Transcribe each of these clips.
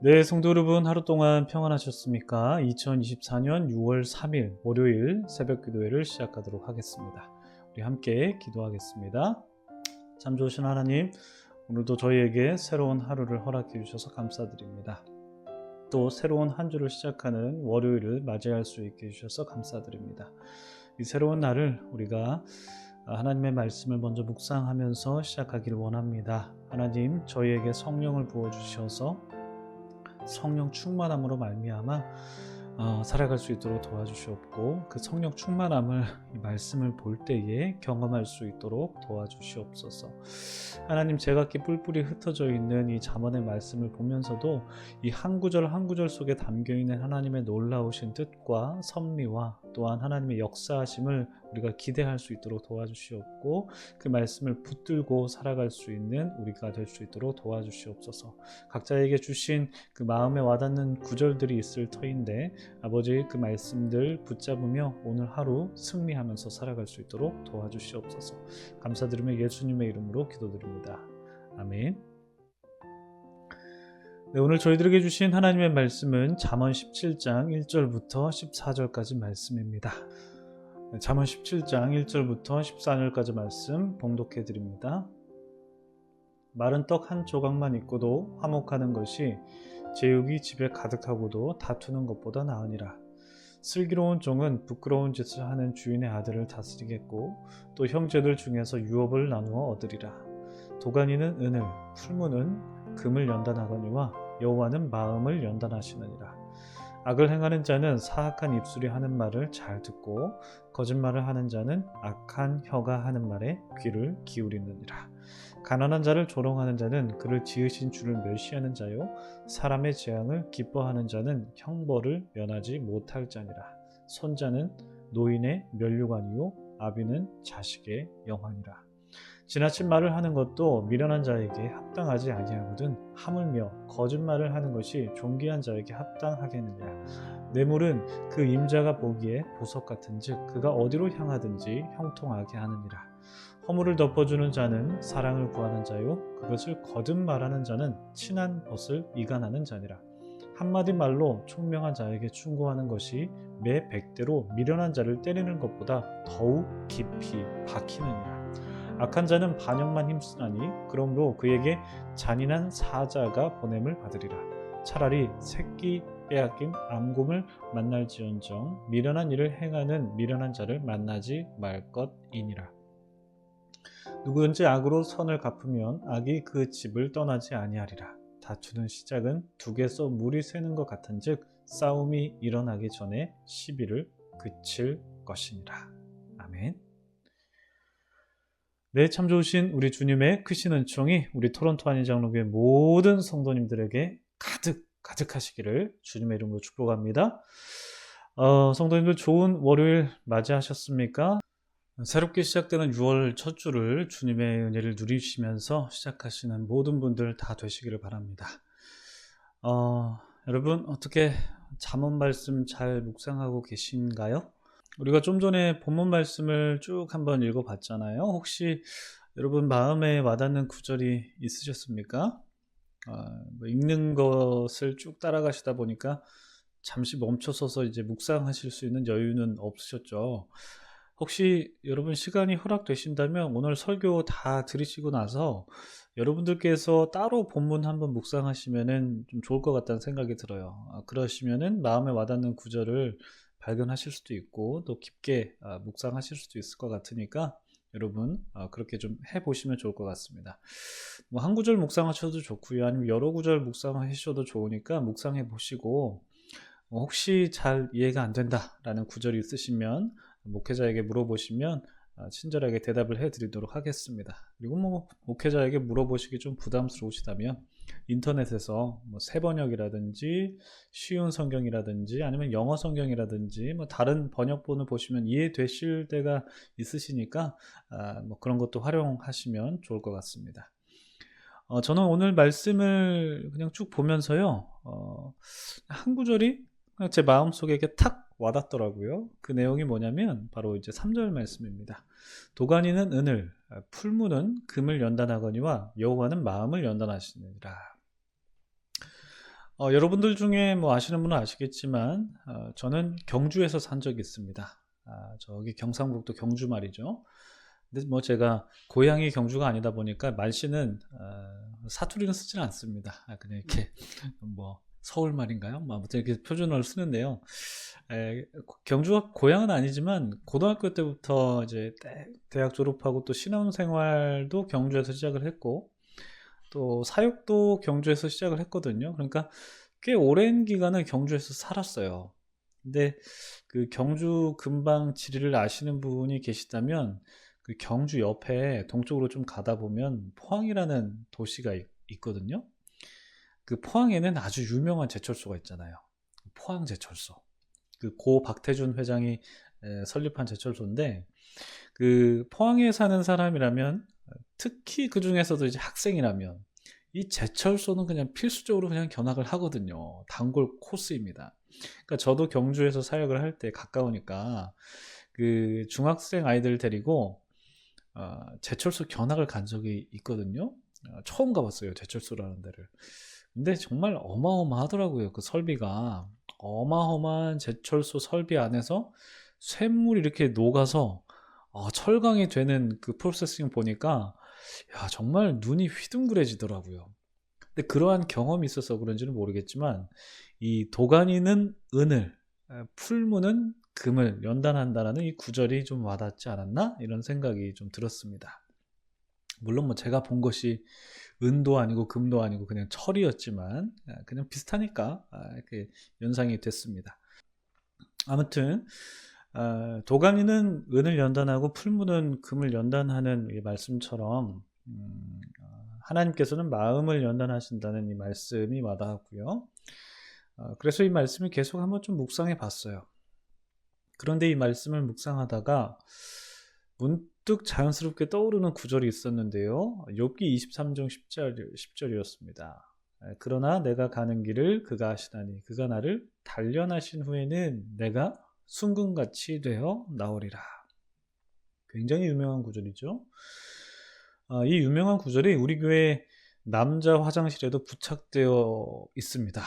네, 성도 여러분, 하루 동안 평안하셨습니까? 2024년 6월 3일 월요일 새벽 기도회를 시작하도록 하겠습니다. 우리 함께 기도하겠습니다. 참 좋으신 하나님, 오늘도 저희에게 새로운 하루를 허락해 주셔서 감사드립니다. 또 새로운 한 주를 시작하는 월요일을 맞이할 수 있게 해주셔서 감사드립니다. 이 새로운 날을 우리가 하나님의 말씀을 먼저 묵상하면서 시작하길 원합니다. 하나님, 저희에게 성령을 부어주셔서 성령 충만함으로 말미암아 살아갈 수 있도록 도와주시옵고, 그 성령 충만함을 이 말씀을 볼 때에 경험할 수 있도록 도와주시옵소서. 하나님, 제각기 뿔뿔이 흩어져 있는 이 잠언의 말씀을 보면서도 이 한 구절 한 구절 속에 담겨있는 하나님의 놀라우신 뜻과 섭리와 또한 하나님의 역사하심을 우리가 기대할 수 있도록 도와주시옵고, 그 말씀을 붙들고 살아갈 수 있는 우리가 될 수 있도록 도와주시옵소서. 각자에게 주신 그 마음에 와닿는 구절들이 있을 터인데, 아버지, 그 말씀들 붙잡으며 오늘 하루 승리하면서 살아갈 수 있도록 도와주시옵소서. 감사드리며 예수님의 이름으로 기도드립니다. 아멘. 네, 오늘 저희들에게 주신 하나님의 말씀은 잠언 17장 1절부터 14절까지 말씀입니다. 잠언 17장 1절부터 14절까지 말씀 봉독해 드립니다. 마른 떡 한 조각만 있고도 화목하는 것이 제육이 집에 가득하고도 다투는 것보다 나으니라. 슬기로운 종은 부끄러운 짓을 하는 주인의 아들을 다스리겠고, 또 형제들 중에서 유업을 나누어 얻으리라. 도가니는 은을, 풀무는 금을 연단하거니와 여호와는 마음을 연단하시느니라. 악을 행하는 자는 사악한 입술이 하는 말을 잘 듣고, 거짓말을 하는 자는 악한 혀가 하는 말에 귀를 기울이느니라. 가난한 자를 조롱하는 자는 그를 지으신 주를 멸시하는 자요, 사람의 재앙을 기뻐하는 자는 형벌을 면하지 못할 자니라. 손자는 노인의 면류관이요, 아비는 자식의 영환이라. 지나친 말을 하는 것도 미련한 자에게 합당하지 아니하거든 하물며 거짓말을 하는 것이 존귀한 자에게 합당하겠느냐. 뇌물은 그 임자가 보기에 보석 같은즉 그가 어디로 향하든지 형통하게 하느니라. 허물을 덮어주는 자는 사랑을 구하는 자요, 그것을 거듭 말하는 자는 친한 벗을 이간하는 자니라. 한마디 말로 총명한 자에게 충고하는 것이 매 100대로 미련한 자를 때리는 것보다 더욱 깊이 박히느니라. 악한 자는 반역만 힘쓰나니 그러므로 그에게 잔인한 사자가 보냄을 받으리라. 차라리 새끼 빼앗긴 암곰을 만날지언정 미련한 일을 행하는 미련한 자를 만나지 말 것이니라. 누구든지 악으로 선을 갚으면 악이 그 집을 떠나지 아니하리라. 다투는 시작은 둑에서 물이 새는 것 같은즉 싸움이 일어나기 전에 시비를 그칠 것이니라. 아멘. 네, 참 좋으신 우리 주님의 크신 은총이 우리 토론토 한인장로교회 모든 성도님들에게 가득하시기를 주님의 이름으로 축복합니다. 성도님들, 좋은 월요일 맞이하셨습니까? 새롭게 시작되는 6월 첫 주를 주님의 은혜를 누리시면서 시작하시는 모든 분들 다 되시기를 바랍니다. 여러분, 어떻게 잠언 말씀 잘 묵상하고 계신가요? 우리가 좀 전에 본문 말씀을 쭉 한번 읽어봤잖아요. 혹시 여러분 마음에 와닿는 구절이 있으셨습니까? 읽는 것을 쭉 따라가시다 보니까 잠시 멈춰서서 이제 묵상하실 수 있는 여유는 없으셨죠. 혹시 여러분 시간이 허락되신다면 오늘 설교 다 들으시고 나서 여러분들께서 따로 본문 한번 묵상하시면은 좀 좋을 것 같다는 생각이 들어요. 그러시면은 마음에 와닿는 구절을 발견하실 수도 있고 또 깊게 묵상하실 수도 있을 것 같으니까 여러분 그렇게 좀 해보시면 좋을 것 같습니다. 뭐 한 구절 묵상하셔도 좋고요, 아니면 여러 구절 묵상하셔도 좋으니까 묵상해 보시고, 혹시 잘 이해가 안 된다라는 구절이 있으시면 목회자에게 물어보시면 친절하게 대답을 해드리도록 하겠습니다. 그리고 뭐 목회자에게 물어보시기 좀 부담스러우시다면 인터넷에서 뭐 새번역이라든지 쉬운 성경이라든지 아니면 영어 성경이라든지 뭐 다른 번역본을 보시면 이해되실 때가 있으시니까 뭐 그런 것도 활용하시면 좋을 것 같습니다. 저는 오늘 말씀을 그냥 쭉 보면서요, 한 구절이 그냥 제 마음속에 이렇게 탁 와닿더라고요. 그 내용이 뭐냐면 바로 이제 3절 말씀입니다. 도가니는 은을, 풀무는 금을 연단하거니와 여호와는 마음을 연단하시느니라. 여러분들 중에 뭐 아시는 분은 아시겠지만 저는 경주에서 산 적이 있습니다. 저기 경상북도 경주 말이죠. 근데 뭐 제가 고향이 경주가 아니다 보니까 말씨는 사투리는 쓰지는 않습니다. 그냥 이렇게 뭐 서울 말인가요? 뭐 아무튼 이렇게 표준어를 쓰는데요. 경주가 고향은 아니지만 고등학교 때부터 이제 대학 졸업하고 또 신혼생활도 경주에서 시작을 했고 또 사역도 경주에서 시작을 했거든요. 그러니까 꽤 오랜 기간을 경주에서 살았어요. 근데 그 경주 근방 지리를 아시는 분이 계시다면 그 경주 옆에 동쪽으로 좀 가다 보면 포항이라는 도시가 있거든요. 그 포항에는 아주 유명한 제철소가 있잖아요. 포항 제철소. 그 고 박태준 회장이 설립한 제철소인데 그 포항에 사는 사람이라면 특히 그 중에서도 이제 학생이라면 이 제철소는 그냥 필수적으로 그냥 견학을 하거든요. 단골 코스입니다. 그러니까 저도 경주에서 사역을 할 때 가까우니까 그 중학생 아이들 데리고 제철소 견학을 간 적이 있거든요. 처음 가봤어요, 제철소라는 데를. 근데 정말 어마어마하더라고요. 그 설비가 어마어마한 제철소 설비 안에서 쇳물이 이렇게 녹아서 철강이 되는 그 프로세싱 보니까 야, 정말 눈이 휘둥그레지더라고요. 근데 그러한 경험이 있어서 그런지는 모르겠지만 이 도가니는 은을, 풀무는 금을 연단한다라는 이 구절이 좀 와닿지 않았나? 이런 생각이 좀 들었습니다. 물론 뭐 제가 본 것이 은도 아니고 금도 아니고 그냥 철이었지만 그냥 비슷하니까 이렇게 연상이 됐습니다. 아무튼 도가니는 은을 연단하고 풀무는 금을 연단하는 이 말씀처럼 하나님께서는 마음을 연단하신다는 이 말씀이 와닿았고요. 그래서 이 말씀을 계속 한번 좀 묵상해 봤어요. 그런데 이 말씀을 묵상하다가 문득 자연스럽게 떠오르는 구절이 있었는데요. 욥기 23장 10절이었습니다. 그러나 내가 가는 길을 그가 아시나니 그가 나를 단련하신 후에는 내가 순금같이 되어 나오리라. 굉장히 유명한 구절이죠. 이 유명한 구절이 우리 교회 남자 화장실에도 부착되어 있습니다.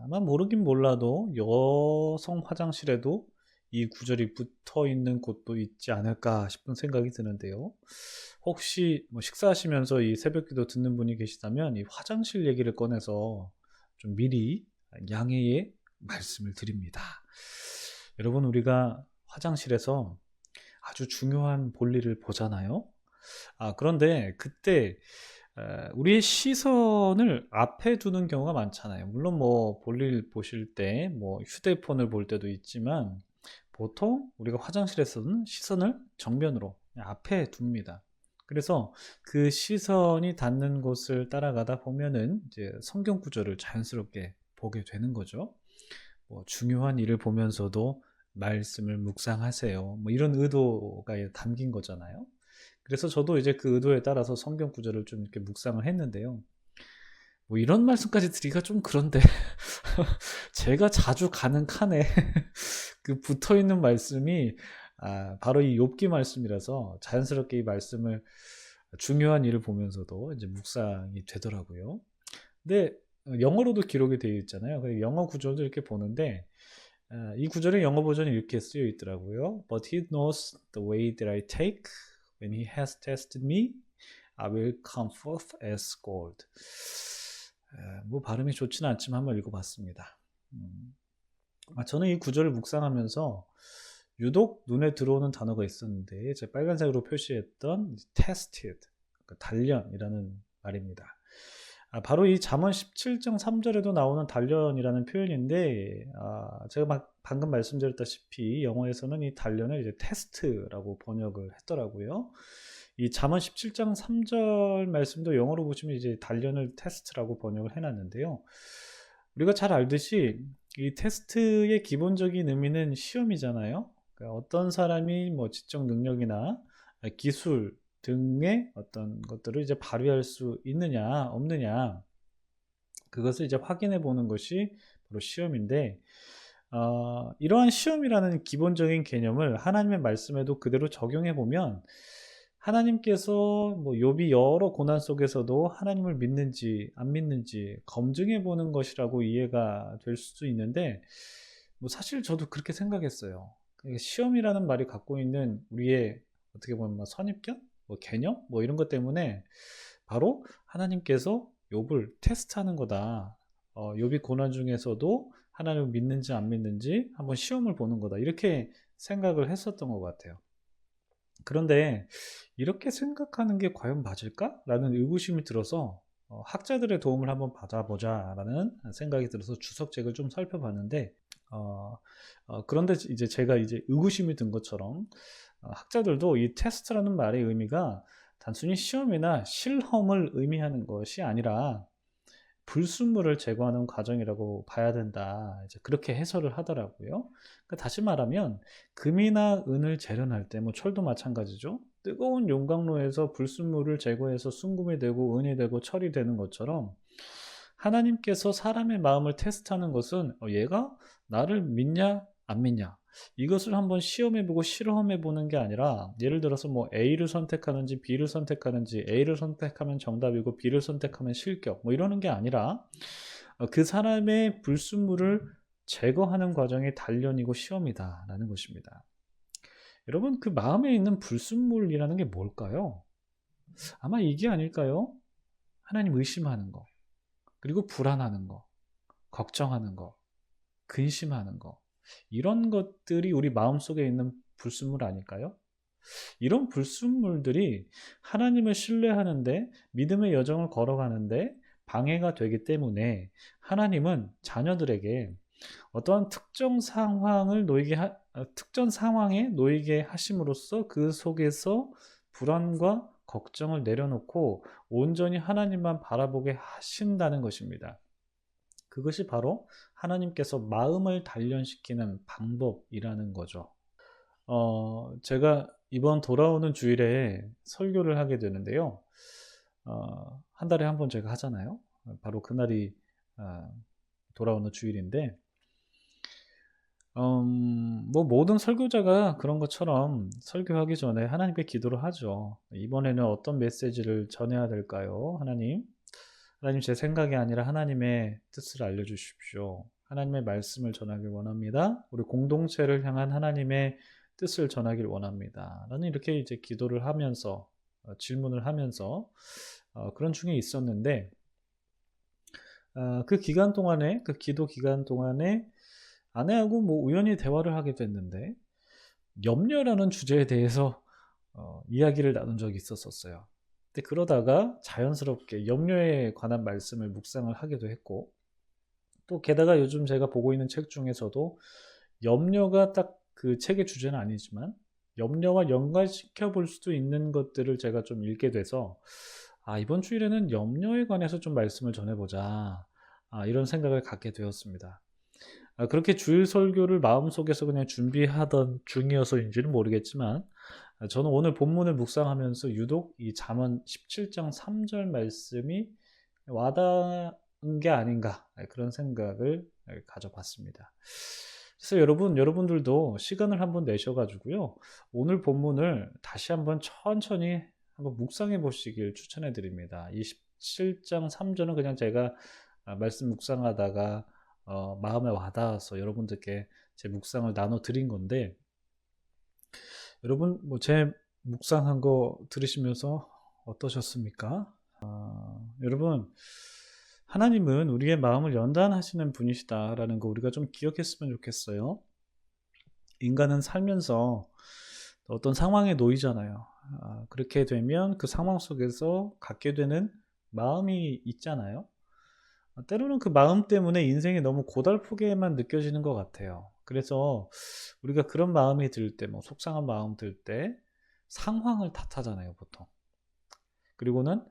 아마 모르긴 몰라도 여성 화장실에도 이 구절이 붙어 있는 곳도 있지 않을까 싶은 생각이 드는데요. 혹시 뭐 식사하시면서 이 새벽기도 듣는 분이 계시다면 이 화장실 얘기를 꺼내서 좀 미리 양해의 말씀을 드립니다. 여러분, 우리가 화장실에서 아주 중요한 볼일을 보잖아요. 그런데 그때 우리의 시선을 앞에 두는 경우가 많잖아요. 물론 뭐 볼일 보실 때 뭐 휴대폰을 볼 때도 있지만 보통 우리가 화장실에서는 시선을 정면으로 앞에 둡니다. 그래서 그 시선이 닿는 곳을 따라가다 보면은 이제 성경 구절을 자연스럽게 보게 되는 거죠. 뭐 중요한 일을 보면서도 말씀을 묵상하세요. 뭐 이런 의도가 담긴 거잖아요. 그래서 저도 이제 그 의도에 따라서 성경 구절을 좀 이렇게 묵상을 했는데요. 뭐 이런 말씀까지 드리기가 좀 그런데 제가 자주 가는 칸에 그 붙어 있는 말씀이 바로 이 욥기 말씀이라서 자연스럽게 이 말씀을 중요한 일을 보면서도 이제 묵상이 되더라고요. 근데 영어로도 기록이 되어 있잖아요. 영어 구절도 이렇게 보는데 이 구절의 영어 버전이 이렇게 쓰여 있더라고요. But he knows the way that I take. When he has tested me, I will come forth as gold. 뭐 발음이 좋지는 않지만 한번 읽어봤습니다. 저는 이 구절을 묵상하면서 유독 눈에 들어오는 단어가 있었는데 제가 빨간색으로 표시했던 tested, 그러니까 단련이라는 말입니다. 바로 이 잠언 17장 3절에도 나오는 단련이라는 표현인데 제가 방금 말씀드렸다시피 영어에서는 이 단련을 이제 테스트라고 번역을 했더라고요. 이 잠언 17장 3절 말씀도 영어로 보시면 이제 단련을 테스트라고 번역을 해놨는데요. 우리가 잘 알듯이 이 테스트의 기본적인 의미는 시험이잖아요. 그러니까 어떤 사람이 뭐 지적 능력이나 기술 등의 어떤 것들을 이제 발휘할 수 있느냐 없느냐 그것을 이제 확인해 보는 것이 바로 시험인데 이러한 시험이라는 기본적인 개념을 하나님의 말씀에도 그대로 적용해 보면 하나님께서 뭐 욥이 여러 고난 속에서도 하나님을 믿는지 안 믿는지 검증해 보는 것이라고 이해가 될 수도 있는데, 뭐 사실 저도 그렇게 생각했어요. 시험이라는 말이 갖고 있는 우리의 어떻게 보면 뭐 선입견, 뭐 개념, 뭐 이런 것 때문에 바로 하나님께서 욥을 테스트하는 거다. 욥이 고난 중에서도 하나님을 믿는지 안 믿는지 한번 시험을 보는 거다. 이렇게 생각을 했었던 것 같아요. 그런데 이렇게 생각하는 게 과연 맞을까?라는 의구심이 들어서 학자들의 도움을 한번 받아보자라는 생각이 들어서 주석책을 좀 살펴봤는데, 그런데 이제 제가 이제 의구심이 든 것처럼 학자들도 이 테스트라는 말의 의미가 단순히 시험이나 실험을 의미하는 것이 아니라 불순물을 제거하는 과정이라고 봐야 된다. 이제 그렇게 해설을 하더라고요. 그러니까 다시 말하면 금이나 은을 재련할 때, 뭐 철도 마찬가지죠. 뜨거운 용광로에서 불순물을 제거해서 순금이 되고 은이 되고 철이 되는 것처럼 하나님께서 사람의 마음을 테스트하는 것은 얘가 나를 믿냐 안 믿냐 이것을 한번 시험해보고 실험해보는 게 아니라, 예를 들어서 뭐 A를 선택하는지 B를 선택하는지, A를 선택하면 정답이고 B를 선택하면 실격, 뭐 이러는 게 아니라 그 사람의 불순물을 제거하는 과정이 단련이고 시험이다라는 것입니다. 여러분, 그 마음에 있는 불순물이라는 게 뭘까요? 아마 이게 아닐까요? 하나님 의심하는 거, 그리고 불안하는 거, 걱정하는 거, 근심하는 거, 이런 것들이 우리 마음속에 있는 불순물 아닐까요? 이런 불순물들이 하나님을 신뢰하는데, 믿음의 여정을 걸어가는데 방해가 되기 때문에 하나님은 자녀들에게 어떠한 특정 상황에 놓이게 하심으로써 그 속에서 불안과 걱정을 내려놓고 온전히 하나님만 바라보게 하신다는 것입니다. 그것이 바로 하나님께서 마음을 단련시키는 방법이라는 거죠. 제가 이번 돌아오는 주일에 설교를 하게 되는데요. 한 달에 한 번 제가 하잖아요. 바로 그날이 돌아오는 주일인데, 뭐 모든 설교자가 그런 것처럼 설교하기 전에 하나님께 기도를 하죠. 이번에는 어떤 메시지를 전해야 될까요? 하나님, 제 생각이 아니라 하나님의 뜻을 알려주십시오. 하나님의 말씀을 전하길 원합니다. 우리 공동체를 향한 하나님의 뜻을 전하길 원합니다. 나는 이렇게 이제 기도를 하면서 질문을 하면서 그런 중에 있었는데, 그 기간 동안에, 그 기도 기간 동안에 아내하고 뭐 우연히 대화를 하게 됐는데, 염려라는 주제에 대해서 이야기를 나눈 적이 있었어요. 근데 그러다가 자연스럽게 염려에 관한 말씀을 묵상을 하기도 했고, 또 게다가 요즘 제가 보고 있는 책 중에서도 염려가 딱 그 책의 주제는 아니지만 염려와 연관시켜 볼 수도 있는 것들을 제가 좀 읽게 돼서, 이번 주일에는 염려에 관해서 좀 말씀을 전해보자, 이런 생각을 갖게 되었습니다. 그렇게 주일 설교를 마음속에서 그냥 준비하던 중이어서인지는 모르겠지만, 저는 오늘 본문을 묵상하면서 유독 이 잠언 17장 3절 말씀이 와닿은 게 아닌가, 그런 생각을 가져봤습니다. 그래서 여러분들도 시간을 한번 내셔가지고요, 오늘 본문을 다시 한번 천천히 한번 묵상해 보시길 추천해 드립니다. 이 17장 3절은 그냥 제가 말씀 묵상하다가 마음에 와닿아서 여러분들께 제 묵상을 나눠 드린 건데, 여러분 뭐 제 묵상한 거 들으시면서 어떠셨습니까? 여러분, 하나님은 우리의 마음을 연단하시는 분이시다라는 거 우리가 좀 기억했으면 좋겠어요. 인간은 살면서 어떤 상황에 놓이잖아요. 그렇게 되면 그 상황 속에서 갖게 되는 마음이 있잖아요. 때로는 그 마음 때문에 인생이 너무 고달프게만 느껴지는 것 같아요. 그래서 우리가 그런 마음이 들 때, 뭐 속상한 마음 들 때 상황을 탓하잖아요, 보통. 그리고는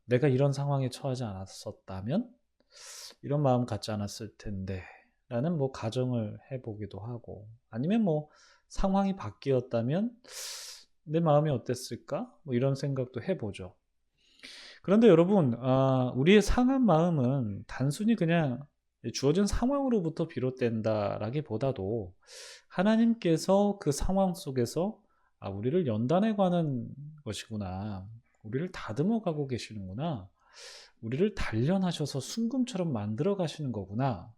내가 이런 상황에 처하지 않았었다면 이런 마음 갖지 않았을 텐데 라는 뭐 가정을 해보기도 하고, 아니면 뭐 상황이 바뀌었다면 내 마음이 어땠을까, 뭐 이런 생각도 해보죠. 그런데 여러분, 우리의 상한 마음은 단순히 그냥 주어진 상황으로부터 비롯된다라기보다도 하나님께서 그 상황 속에서 우리를 연단해 가는 것이구나. 우리를 다듬어 가고 계시는구나. 우리를 단련하셔서 순금처럼 만들어 가시는 거구나.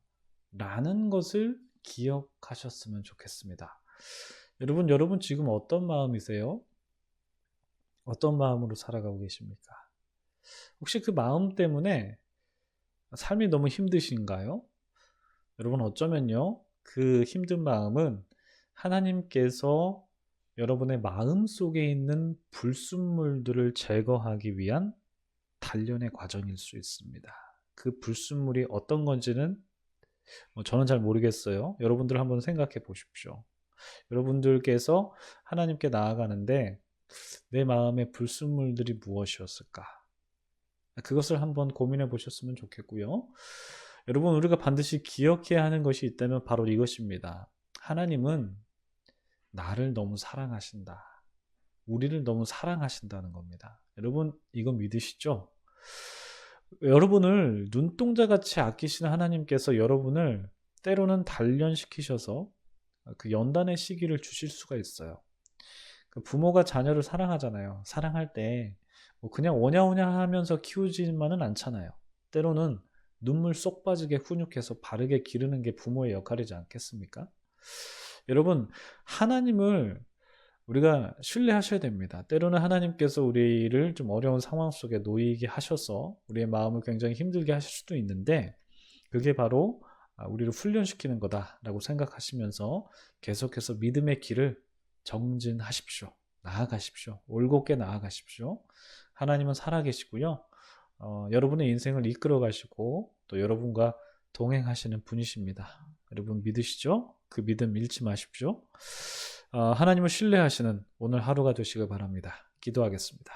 라는 것을 기억하셨으면 좋겠습니다. 여러분 지금 어떤 마음이세요? 어떤 마음으로 살아가고 계십니까? 혹시 그 마음 때문에 삶이 너무 힘드신가요? 여러분 어쩌면요. 그 힘든 마음은 하나님께서 여러분의 마음 속에 있는 불순물들을 제거하기 위한 단련의 과정일 수 있습니다. 그 불순물이 어떤 건지는 저는 잘 모르겠어요. 여러분들 한번 생각해 보십시오. 여러분들께서 하나님께 나아가는데 내 마음의 불순물들이 무엇이었을까? 그것을 한번 고민해 보셨으면 좋겠고요. 여러분 우리가 반드시 기억해야 하는 것이 있다면 바로 이것입니다. 하나님은 나를 너무 사랑하신다. 우리를 너무 사랑하신다는 겁니다. 여러분 이거 믿으시죠? 여러분을 눈동자같이 아끼시는 하나님께서 여러분을 때로는 단련시키셔서 그 연단의 시기를 주실 수가 있어요. 부모가 자녀를 사랑하잖아요. 사랑할 때 그냥 오냐오냐 하면서 키우지만은 않잖아요. 때로는 눈물 쏙 빠지게 훈육해서 바르게 기르는 게 부모의 역할이지 않겠습니까? 여러분 하나님을 우리가 신뢰하셔야 됩니다. 때로는 하나님께서 우리를 좀 어려운 상황 속에 놓이게 하셔서 우리의 마음을 굉장히 힘들게 하실 수도 있는데 그게 바로 우리를 훈련시키는 거다라고 생각하시면서 계속해서 믿음의 길을 정진하십시오. 나아가십시오. 올곧게 나아가십시오. 하나님은 살아계시고요. 여러분의 인생을 이끌어 가시고 또 여러분과 동행하시는 분이십니다. 여러분 믿으시죠? 그 믿음 잃지 마십시오. 하나님을 신뢰하시는 오늘 하루가 되시길 바랍니다. 기도하겠습니다.